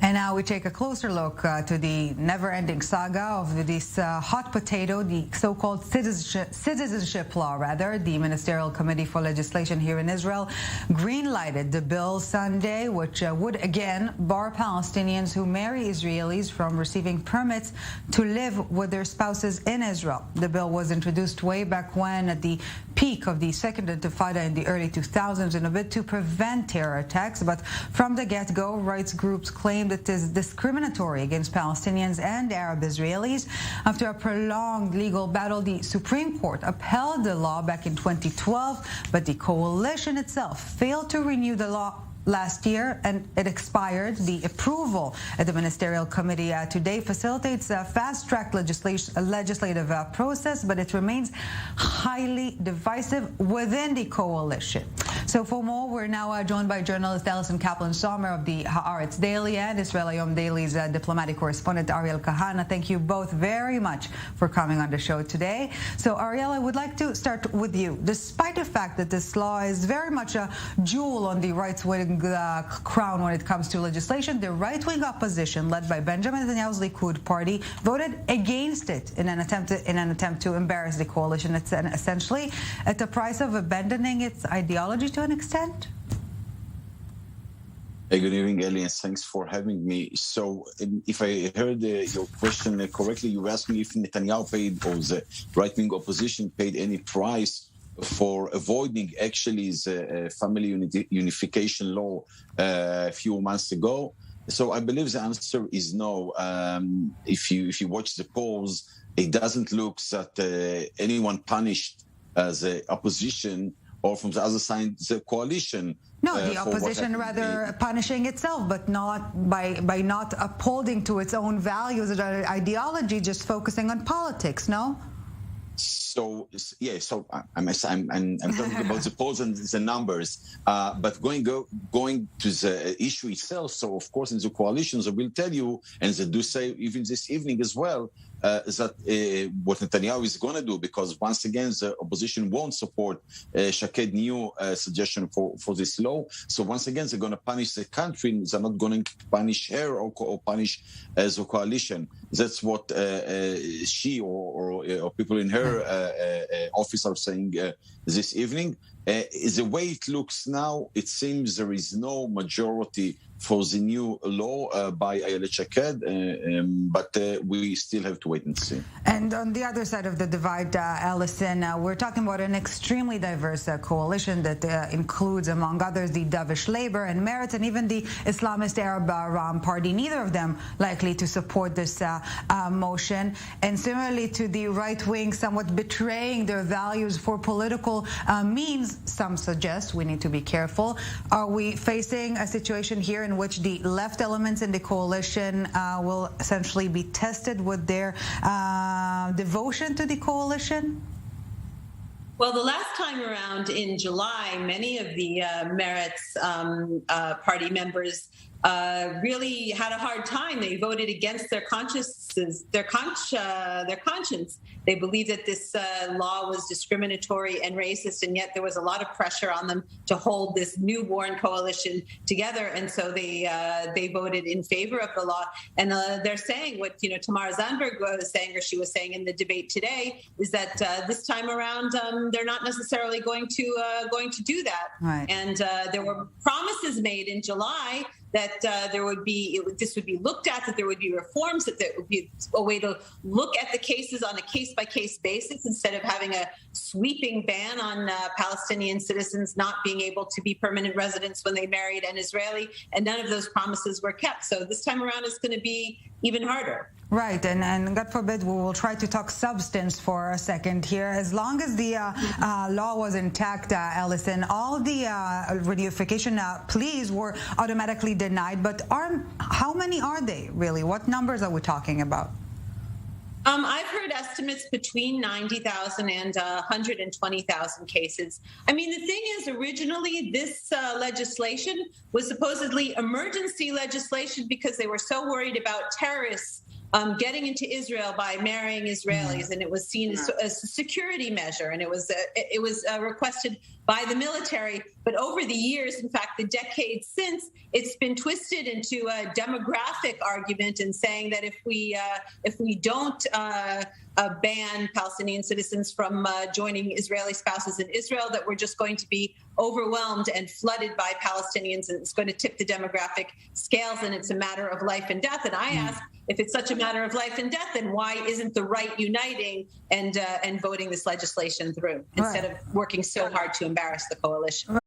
And now we take a closer look to the never-ending saga of this hot potato, the so-called citizenship law, rather. The Ministerial Committee for Legislation here in Israel green-lighted the bill Sunday, which would again bar Palestinians who marry Israelis from receiving permits to live with their spouses in Israel. The bill was introduced way back when, at the peak of the Second Intifada in the early 2000s, in a bid to prevent terror attacks. But from the get-go, rights groups claimed it is discriminatory against Palestinians and Arab Israelis. After a prolonged legal battle, the Supreme Court upheld the law back in 2012, but the coalition itself failed to renew the law last year, and it expired. The approval at the Ministerial Committee today facilitates a fast-track legislative process, but it remains highly divisive within the coalition. So for more, we're now joined by journalist Alison Kaplan-Sommer of the Haaretz Daily and Israel Hayom Daily's diplomatic correspondent Ariel Kahana. Thank you both very much for coming on the show today. So Ariel, I would like to start with you. Despite the fact that this law is very much a jewel on the right-wing crown when it comes to legislation, the right-wing opposition, led by Benjamin Netanyahu's Likud party, voted against it in an attempt to embarrass the coalition. It's essentially at the price of abandoning its ideology to an extent. Hey, good evening, Eli, and thanks for having me. So, if I heard your question correctly, you were asking if Netanyahu paid, or the right-wing opposition paid, any price for avoiding actually the family unification law a few months ago. So I believe the answer is no. If you watch the polls, it doesn't look that anyone punished the opposition, or from the other side, the coalition. No, the opposition rather punishing itself, but not by not upholding to its own values and ideology, just focusing on politics, no? So yeah, so I'm talking about the polls and the numbers, but going to the issue itself. So of course, in the coalitions, I will tell you, and they do say even this evening as well, that what Netanyahu is going to do, because once again the opposition won't support Shaked new suggestion for this law. So once again they're going to punish the country. They're not going to punish her or punish the coalition. That's what she or people in her office are saying this evening. The way it looks now, it seems there is no majority for the new law by Ayelet Shaked, but we still have to wait and see. And on the other side of the divide, Alison, we're talking about an extremely diverse coalition that includes, among others, the Dovish Labor and Meretz, and even the Islamist Arab Ram Party, neither of them likely to support this motion. And similarly to the right wing, somewhat betraying their values for political means, some suggest we need to be careful. Are we facing a situation here in which the left elements in the coalition will essentially be tested with their devotion to the coalition? Well, the last time around in July, many of the Meretz party members really had a hard time. They voted against their consciences, their conscience. They believed that this law was discriminatory and racist, and yet there was a lot of pressure on them to hold this newborn coalition together, and so they voted in favor of the law. And they're saying what Tamar Zandberg was saying, or she was saying in the debate today, is that this time around they're not necessarily going to do that. Right. And there were promises made in July that this would be looked at, that there would be reforms, that there would be a way to look at the cases on a case-by-case basis instead of having a sweeping ban on Palestinian citizens not being able to be permanent residents when they married an Israeli, and none of those promises were kept. So this time around it's going to be even harder. Right, and God forbid we will try to talk substance for a second here. As long as the law was intact, Alison, all the reunification pleas were automatically denied. But how many are they really? What numbers are we talking about? I've heard estimates between 90,000 and 120,000 cases. I mean, the thing is, originally this legislation was supposedly emergency legislation because they were so worried about terrorists getting into Israel by marrying Israelis, and it was seen as a security measure, and it was requested by the military. But over the years, in fact, the decades since, it's been twisted into a demographic argument and saying that if we don't ban Palestinian citizens from joining Israeli spouses in Israel, that we're just going to be overwhelmed and flooded by Palestinians, and it's going to tip the demographic scales, and it's a matter of life and death. And I ask, if it's such a matter of life and death, then why isn't the right uniting and voting this legislation through instead of working so hard to embarrass the coalition?